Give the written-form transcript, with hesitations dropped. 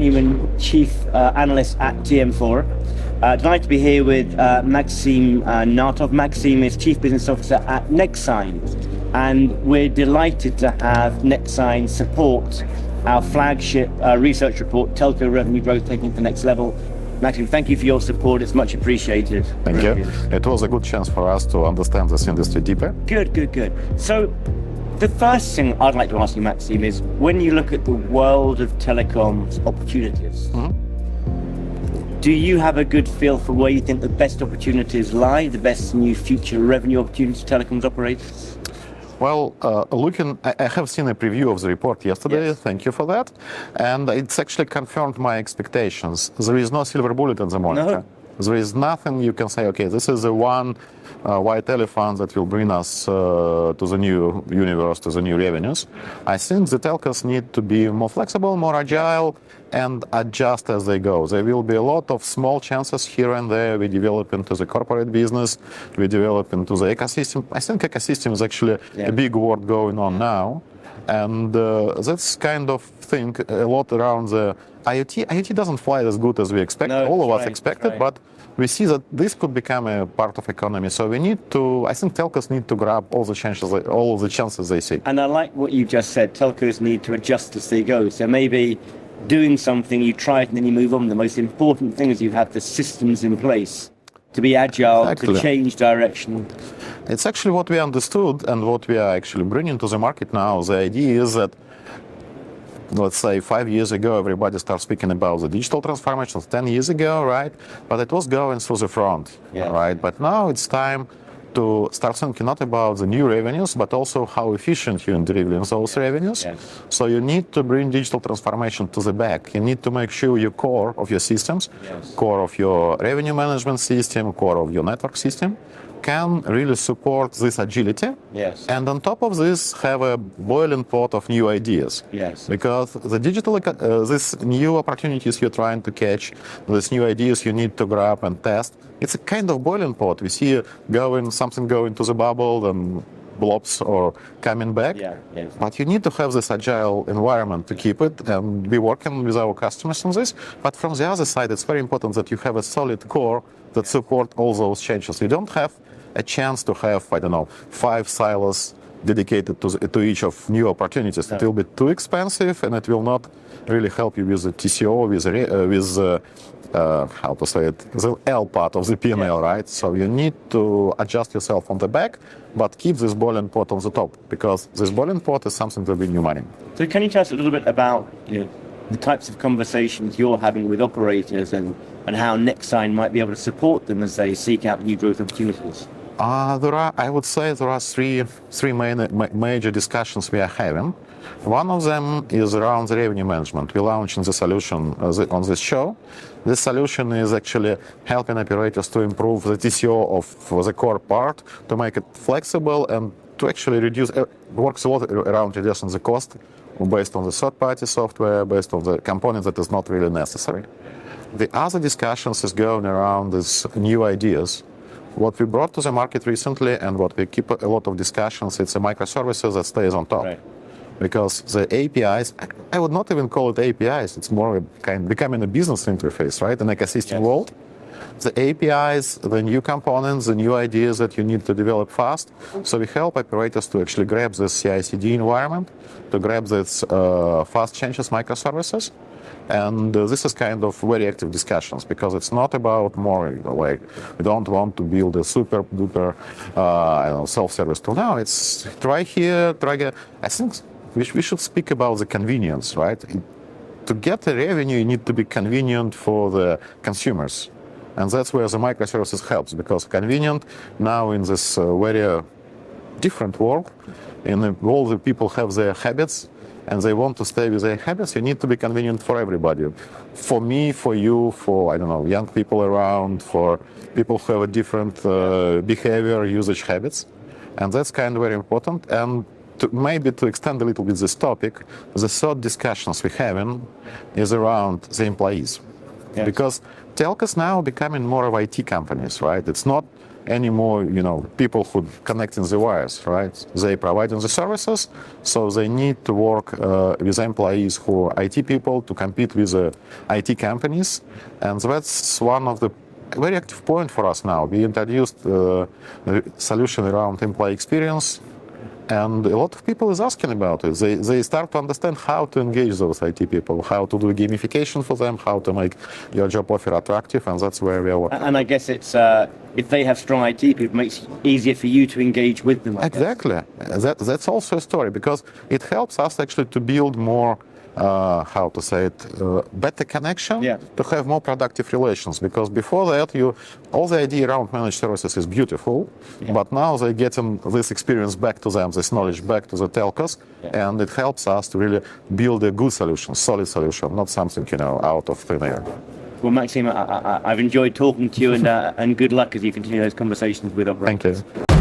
Newman, Chief Analyst at TM4. Delighted to be here with Maxim Nartov. Maxim is Chief Business Officer at Nexign, and we're delighted to have Nexign support our flagship research report, Telco Revenue Growth Taking to the Next Level. Maxim, thank you for your support. It's much appreciated. Thank you. It was a good chance for us to understand this industry deeper. Good. So, the first thing I'd like to ask you, Maxim, is when you look at the world of telecoms opportunities, do you have a good feel for where you think the best opportunities lie, the best new future revenue opportunities for telecoms operators? Well, I have seen a preview of the report yesterday. Yes. Thank you for that. And it's actually confirmed my expectations. There is no silver bullet in the market. No. There is nothing you can say, okay, this is the one white elephant that will bring us to the new universe, to the new revenues. I think the telcos need to be more flexible, more agile, and adjust as they go. There will be a lot of small chances here and there. We develop into the corporate business, we develop into the ecosystem. I think ecosystem is actually a big word going on now. And that's kind of thing a lot around the IoT. IoT doesn't fly as good as we expect. No, all of us right, expected, right. But we see that this could become a part of economy. So we need to, I think telcos need to grab all the chances they see. And I like what you just said, telcos need to adjust as they go. So maybe doing something, you try it and then you move on. The most important thing is you have the systems in place to be agile, Exactly. to change direction. It's actually what we understood and what we are actually bringing to the market now. The idea is that, let's say 5 years ago, everybody started speaking about the digital transformations, 10 years ago, right? But it was going through the front, right? But now it's time to start thinking not about the new revenues, but also how efficient you're in delivering those revenues. Yes. So you need to bring digital transformation to the back. You need to make sure your core of your systems, core of your revenue management system, core of your network system, can really support this agility. Yes. And on top of this, have a boiling pot of new ideas. Yes. Because the digital, these new opportunities you're trying to catch, these new ideas you need to grab and test, it's a kind of boiling pot. We see something going to the bubble and blobs or coming back. But you need to have this agile environment to keep it and be working with our customers on this. But from the other side, it's very important that you have a solid core that support all those changes. You don't have a chance to have, 5 silos dedicated to each of new opportunities. It will be too expensive and it will not really help you with the TCO, with how to say it, the L part of the P&L, right? So you need to adjust yourself on the back, but keep this boiling pot on the top, because this boiling pot is something to bring new money. So can you tell us a little bit about the types of conversations you're having with operators and how Nexign might be able to support them as they seek out new growth opportunities? I would say there are three major discussions we are having. One of them is around the revenue management. We're launching the solution on this show. This solution is actually helping operators to improve the TCO of the core part, to make it flexible and to actually reduce, works a lot around reducing the cost based on the third-party software, based on the component that is not really necessary. The other discussions is going around these new ideas. What we brought to the market recently and what we keep a lot of discussions, it's a microservices that stays on top. Right. Because the APIs, I would not even call it APIs, it's more becoming a business interface, right? An ecosystem world. The APIs, the new components, the new ideas that you need to develop fast. So we help operators to actually grab this CI/CD environment, to grab this fast changes microservices. And this is kind of very active discussions, because it's not about more like we don't want to build a super duper self-service tool. Now it's try here, try here. I think we should speak about the convenience, right? To get the revenue, you need to be convenient for the consumers. And that's where the microservices helps, because convenient now in this very different world, in the world that people have their habits, and they want to stay with their habits, you need to be convenient for everybody. For me, for you, for, young people around, for people who have a different behavior, usage habits. And that's kind of very important. And maybe to extend a little bit this topic, the third discussions we're having is around the employees. Because telcos now becoming more of IT companies, right? It's not any more, people who connecting the wires, right? They providing the services, so they need to work with employees who are IT people to compete with the IT companies, and that's one of the very active point for us now. We introduced a solution around employee experience, and a lot of people is asking about it. They start to understand how to engage those IT people, how to do gamification for them, how to make your job offer attractive, and that's where we are working. And I guess it's if they have strong IT people, it makes it easier for you to engage with them. Exactly. That's also a story, because it helps us actually to build more, better connection, to have more productive relations. Because before that, all the idea around managed services is beautiful, but now they're getting this experience back to them, this knowledge back to the telcos, and it helps us to really build a good solution, solid solution, not something, out of thin air. Well, Maxim, I've enjoyed talking to you, and good luck as you continue those conversations with operators. Thank you.